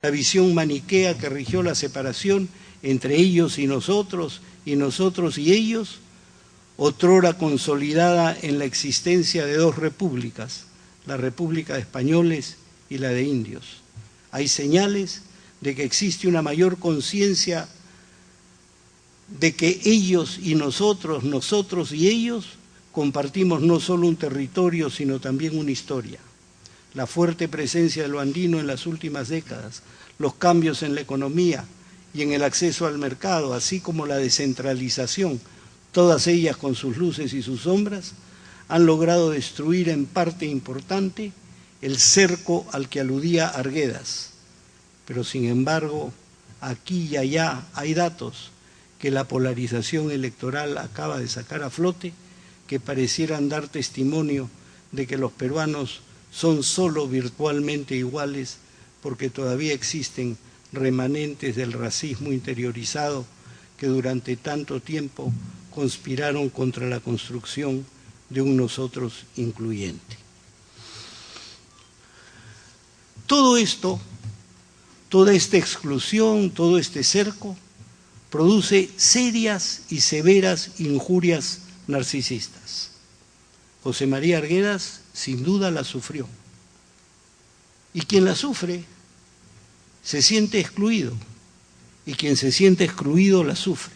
la visión maniquea que rigió la separación entre ellos y nosotros y ellos, otrora consolidada en la existencia de dos repúblicas, la República de Españoles y la de Indios. Hay señales de que existe una mayor conciencia de que ellos y nosotros y ellos compartimos no solo un territorio, sino también una historia. La fuerte presencia de lo andino en las últimas décadas, los cambios en la economía y en el acceso al mercado, así como la descentralización, todas ellas con sus luces y sus sombras, han logrado destruir en parte importante el cerco al que aludía Arguedas. Pero sin embargo, aquí y allá hay datos que la polarización electoral acaba de sacar a flote, que parecieran dar testimonio de que los peruanos son solo virtualmente iguales, porque todavía existen remanentes del racismo interiorizado que durante tanto tiempo conspiraron contra la construcción de un nosotros incluyente. Todo esto, toda esta exclusión, todo este cerco, produce serias y severas injurias narcisistas. José María Arguedas sin duda la sufrió. Y quien la sufre se siente excluido, y quien se siente excluido la sufre.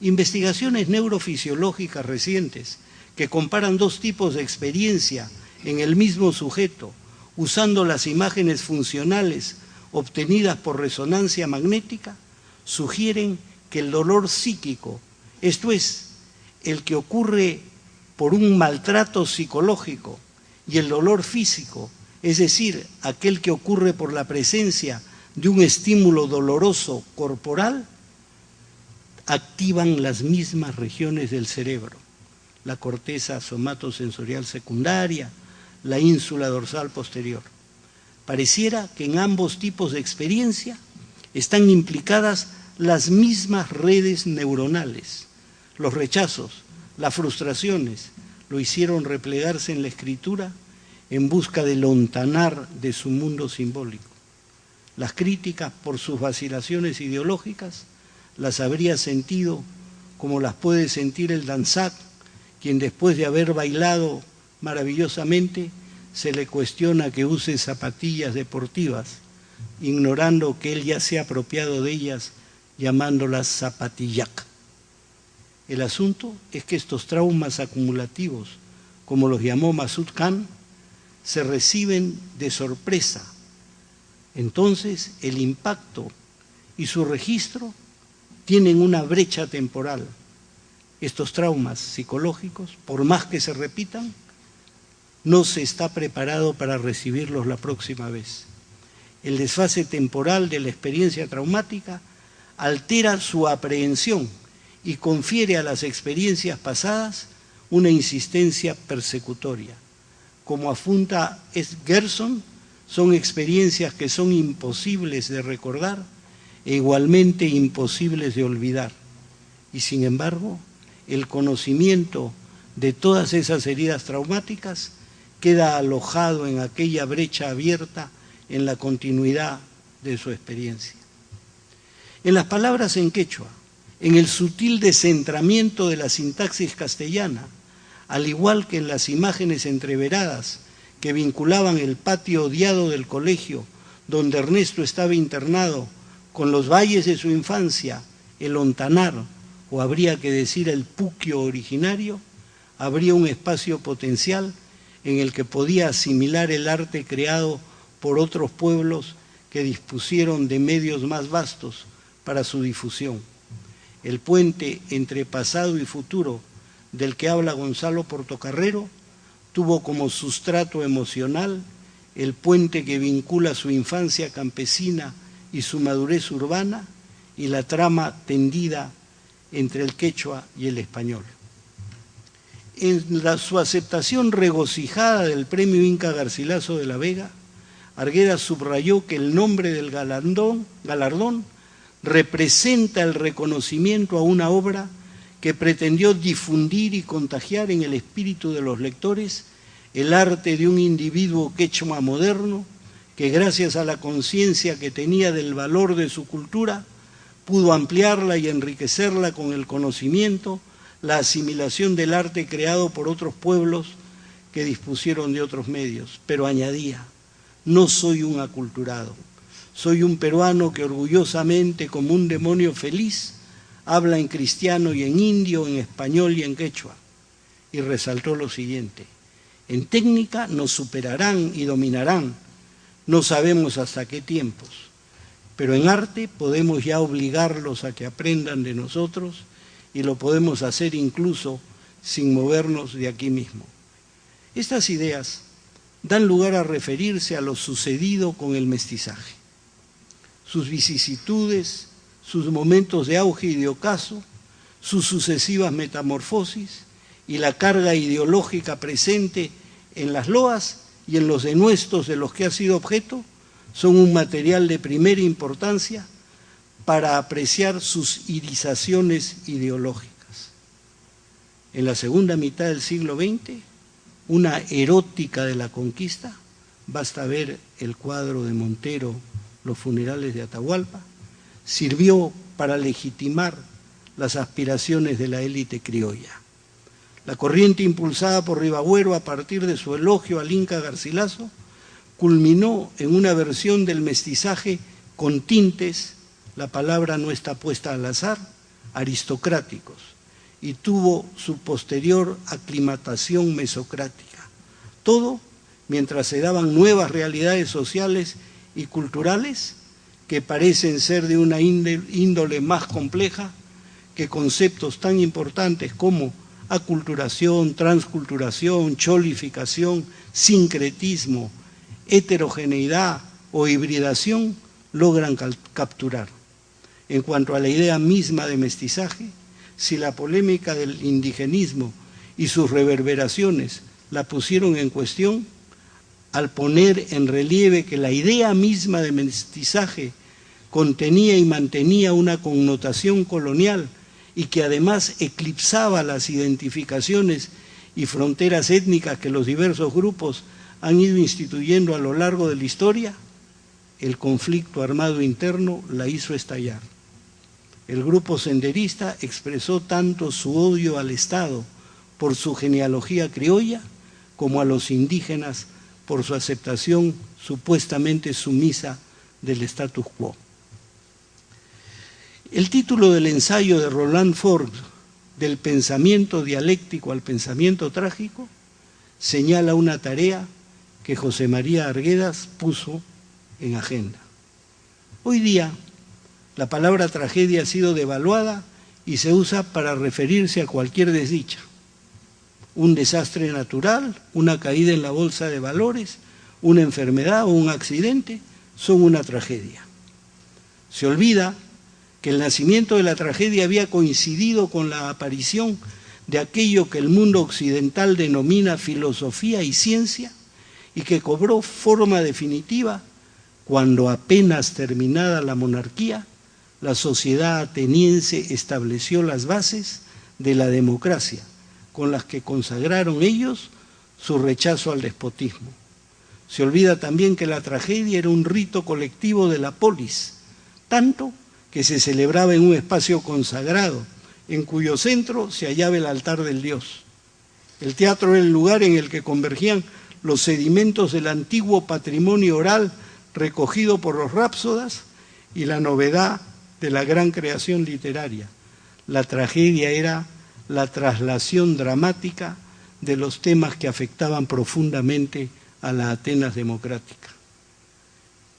Investigaciones neurofisiológicas recientes que comparan dos tipos de experiencia en el mismo sujeto, usando las imágenes funcionales obtenidas por resonancia magnética, sugieren que el dolor psíquico, esto es, el que ocurre por un maltrato psicológico, y el dolor físico, es decir, aquel que ocurre por la presencia de un estímulo doloroso corporal, activan las mismas regiones del cerebro, la corteza somatosensorial secundaria, la ínsula dorsal posterior. Pareciera que en ambos tipos de experiencia están implicadas las mismas redes neuronales. Los rechazos, las frustraciones, lo hicieron replegarse en la escritura en busca del ontanar de su mundo simbólico. Las críticas por sus vacilaciones ideológicas las habría sentido como las puede sentir el danzac, quien después de haber bailado maravillosamente se le cuestiona que use zapatillas deportivas, ignorando que él ya se ha apropiado de ellas llamándolas zapatillac. El asunto es que estos traumas acumulativos, como los llamó Masud Khan, se reciben de sorpresa. Entonces el impacto y su registro tienen una brecha temporal. Estos traumas psicológicos, por más que se repitan, no se está preparado para recibirlos la próxima vez. El desfase temporal de la experiencia traumática altera su aprehensión y confiere a las experiencias pasadas una insistencia persecutoria. Como apunta Gerson, son experiencias que son imposibles de recordar e igualmente imposibles de olvidar. Y sin embargo, el conocimiento de todas esas heridas traumáticas queda alojado en aquella brecha abierta en la continuidad de su experiencia. En las palabras en quechua, en el sutil descentramiento de la sintaxis castellana, al igual que en las imágenes entreveradas que vinculaban el patio odiado del colegio donde Ernesto estaba internado con los valles de su infancia, el ontanar, o habría que decir el puquio originario, habría un espacio potencial en el que podía asimilar el arte creado por otros pueblos que dispusieron de medios más vastos para su difusión. El puente entre pasado y futuro del que habla Gonzalo Portocarrero tuvo como sustrato emocional el puente que vincula su infancia campesina y su madurez urbana y la trama tendida entre el quechua y el español. En su aceptación regocijada del premio Inca Garcilaso de la Vega, Arguedas subrayó que el nombre del galardón representa el reconocimiento a una obra que pretendió difundir y contagiar en el espíritu de los lectores el arte de un individuo quechua moderno que gracias a la conciencia que tenía del valor de su cultura, pudo ampliarla y enriquecerla con el conocimiento, la asimilación del arte creado por otros pueblos que dispusieron de otros medios. Pero añadía: no soy un aculturado, soy un peruano que orgullosamente, como un demonio feliz, habla en cristiano y en indio, en español y en quechua. Y resaltó lo siguiente: en técnica nos superarán y dominarán, no sabemos hasta qué tiempos, pero en arte podemos ya obligarlos a que aprendan de nosotros y lo podemos hacer incluso sin movernos de aquí mismo. Estas ideas dan lugar a referirse a lo sucedido con el mestizaje, sus vicisitudes, sus momentos de auge y de ocaso, sus sucesivas metamorfosis y la carga ideológica presente en las loas y en los denuestos de los que ha sido objeto, son un material de primera importancia para apreciar sus irisaciones ideológicas. En la segunda mitad del siglo XX, una erótica de la conquista, basta ver el cuadro de Montero, Los funerales de Atahualpa, sirvió para legitimar las aspiraciones de la élite criolla. La corriente impulsada por Ribagüero a partir de su elogio al Inca Garcilaso culminó en una versión del mestizaje con tintes, la palabra no está puesta al azar, aristocráticos, y tuvo su posterior aclimatación mesocrática. Todo mientras se daban nuevas realidades sociales y culturales que parecen ser de una índole más compleja que conceptos tan importantes como aculturación, transculturación, cholificación, sincretismo, heterogeneidad o hibridación logran capturar. En cuanto a la idea misma de mestizaje, si la polémica del indigenismo y sus reverberaciones la pusieron en cuestión, al poner en relieve que la idea misma de mestizaje contenía y mantenía una connotación colonial y que además eclipsaba las identificaciones y fronteras étnicas que los diversos grupos han ido instituyendo a lo largo de la historia, el conflicto armado interno la hizo estallar. El grupo senderista expresó tanto su odio al Estado por su genealogía criolla como a los indígenas por su aceptación supuestamente sumisa del status quo. El título del ensayo de Roland Forbes, Del pensamiento dialéctico al pensamiento trágico, señala una tarea que José María Arguedas puso en agenda. Hoy día, la palabra tragedia ha sido devaluada y se usa para referirse a cualquier desdicha. Un desastre natural, una caída en la bolsa de valores, una enfermedad o un accidente son una tragedia. Se olvida que el nacimiento de la tragedia había coincidido con la aparición de aquello que el mundo occidental denomina filosofía y ciencia y que cobró forma definitiva cuando, apenas terminada la monarquía, la sociedad ateniense estableció las bases de la democracia, con las que consagraron ellos su rechazo al despotismo. Se olvida también que la tragedia era un rito colectivo de la polis, tanto que se celebraba en un espacio consagrado, en cuyo centro se hallaba el altar del dios. El teatro era el lugar en el que convergían los sedimentos del antiguo patrimonio oral recogido por los rápsodas y la novedad de la gran creación literaria. La tragedia era la traslación dramática de los temas que afectaban profundamente a la Atenas democrática.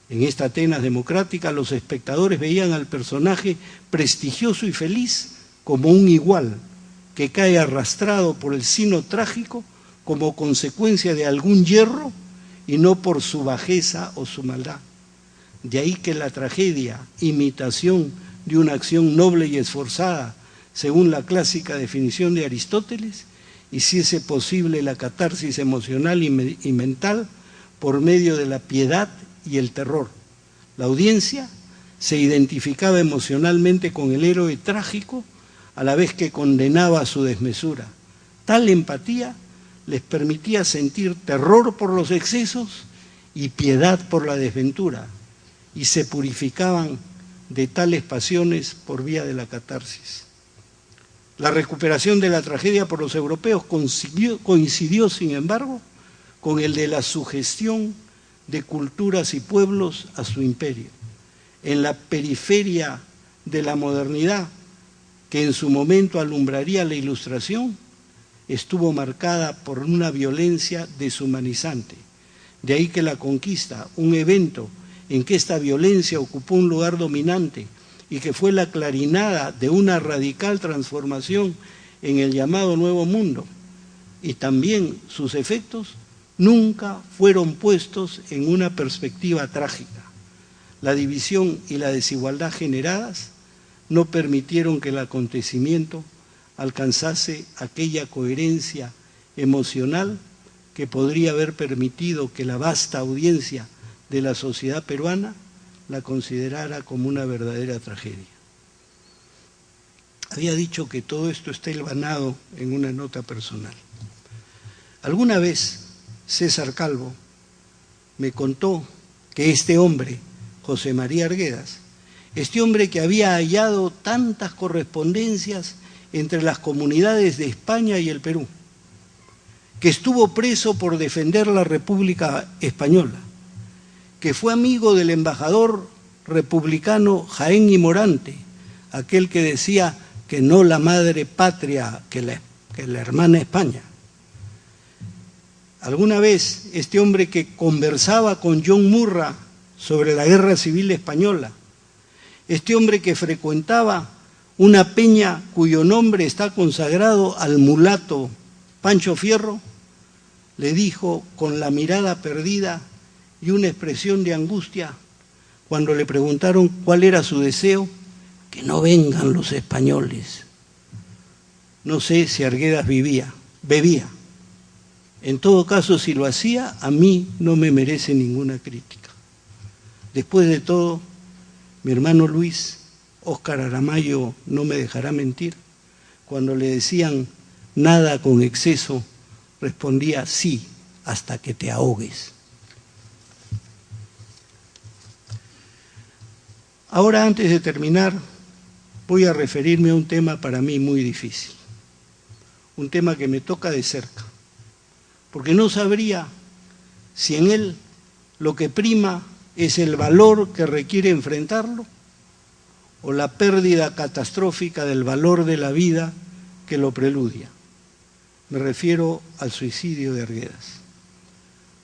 En esta Atenas democrática los espectadores veían al personaje prestigioso y feliz como un igual que cae arrastrado por el sino trágico como consecuencia de algún yerro y no por su bajeza o su maldad. De ahí que la tragedia, imitación de una acción noble y esforzada, según la clásica definición de Aristóteles, hiciese posible la catarsis emocional y mental por medio de la piedad y el terror. La audiencia se identificaba emocionalmente con el héroe trágico a la vez que condenaba su desmesura. Tal empatía les permitía sentir terror por los excesos y piedad por la desventura, y se purificaban de tales pasiones por vía de la catarsis. La recuperación de la tragedia por los europeos coincidió, sin embargo, con el de la sugestión de culturas y pueblos a su imperio. En la periferia de la modernidad, que en su momento alumbraría la Ilustración, estuvo marcada por una violencia deshumanizante. De ahí que la conquista, un evento en que esta violencia ocupó un lugar dominante y que fue la clarinada de una radical transformación en el llamado Nuevo Mundo, y también sus efectos nunca fueron puestos en una perspectiva trágica. La división y la desigualdad generadas no permitieron que el acontecimiento alcanzase aquella coherencia emocional que podría haber permitido que la vasta audiencia de la sociedad peruana la considerara como una verdadera tragedia. Había dicho que todo esto está hilvanado en una nota personal. Alguna vez César Calvo me contó que este hombre, José María Arguedas, este hombre que había hallado tantas correspondencias entre las comunidades de España y el Perú, que estuvo preso por defender la República Española, que fue amigo del embajador republicano Jaén y Morante, aquel que decía que no la madre patria, que la hermana España. Alguna vez este hombre que conversaba con John Murra sobre la Guerra Civil Española, este hombre que frecuentaba una peña cuyo nombre está consagrado al mulato Pancho Fierro, le dijo con la mirada perdida y una expresión de angustia, cuando le preguntaron cuál era su deseo, que no vengan los españoles. No sé si Arguedas bebía. En todo caso, si lo hacía, a mí no me merece ninguna crítica. Después de todo, mi hermano Luis, Óscar Aramayo, no me dejará mentir, cuando le decían nada con exceso, respondía sí, hasta que te ahogues. Ahora, antes de terminar, voy a referirme a un tema para mí muy difícil, un tema que me toca de cerca, porque no sabría si en él lo que prima es el valor que requiere enfrentarlo o la pérdida catastrófica del valor de la vida que lo preludia. Me refiero al suicidio de Arguedas.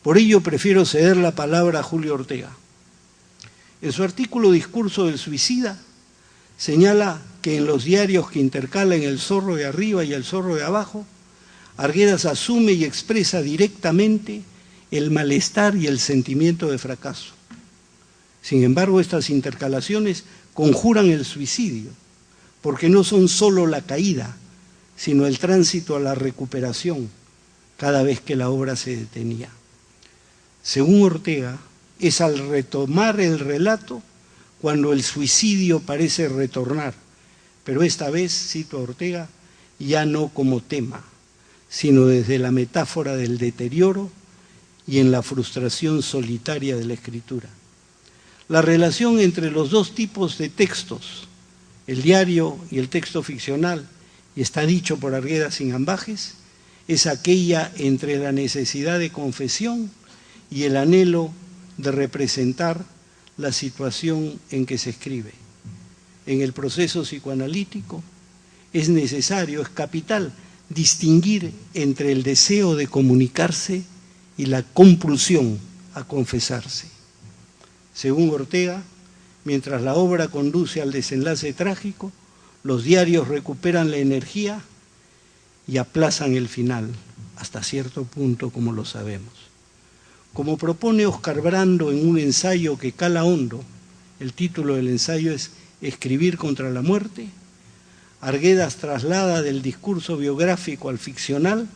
Por ello prefiero ceder la palabra a Julio Ortega. En su artículo Discurso del Suicida, señala que en los diarios que intercalan el zorro de arriba y el zorro de abajo, Arguedas asume y expresa directamente el malestar y el sentimiento de fracaso. Sin embargo, estas intercalaciones conjuran el suicidio, porque no son solo la caída, sino el tránsito a la recuperación cada vez que la obra se detenía. Según Ortega, es al retomar el relato cuando el suicidio parece retornar, pero esta vez, cito a Ortega, ya no como tema, sino desde la metáfora del deterioro y en la frustración solitaria de la escritura. La relación entre los dos tipos de textos, el diario y el texto ficcional, y está dicho por Arguedas sin ambajes, es aquella entre la necesidad de confesión y el anhelo de representar la situación en que se escribe. En el proceso psicoanalítico es necesario, es capital, distinguir entre el deseo de comunicarse y la compulsión a confesarse. Según Ortega, mientras la obra conduce al desenlace trágico, los diarios recuperan la energía y aplazan el final, hasta cierto punto, como lo sabemos. Como propone Óscar Brando en un ensayo que cala hondo, el título del ensayo es Escribir contra la muerte, Arguedas traslada del discurso biográfico al ficcional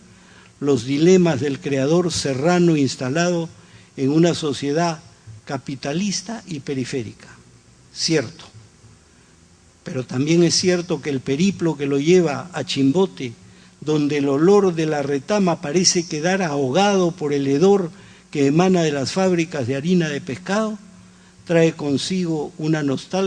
los dilemas del creador serrano instalado en una sociedad capitalista y periférica. Cierto, pero también es cierto que el periplo que lo lleva a Chimbote, donde el olor de la retama parece quedar ahogado por el hedor que emana de las fábricas de harina de pescado trae consigo una nostalgia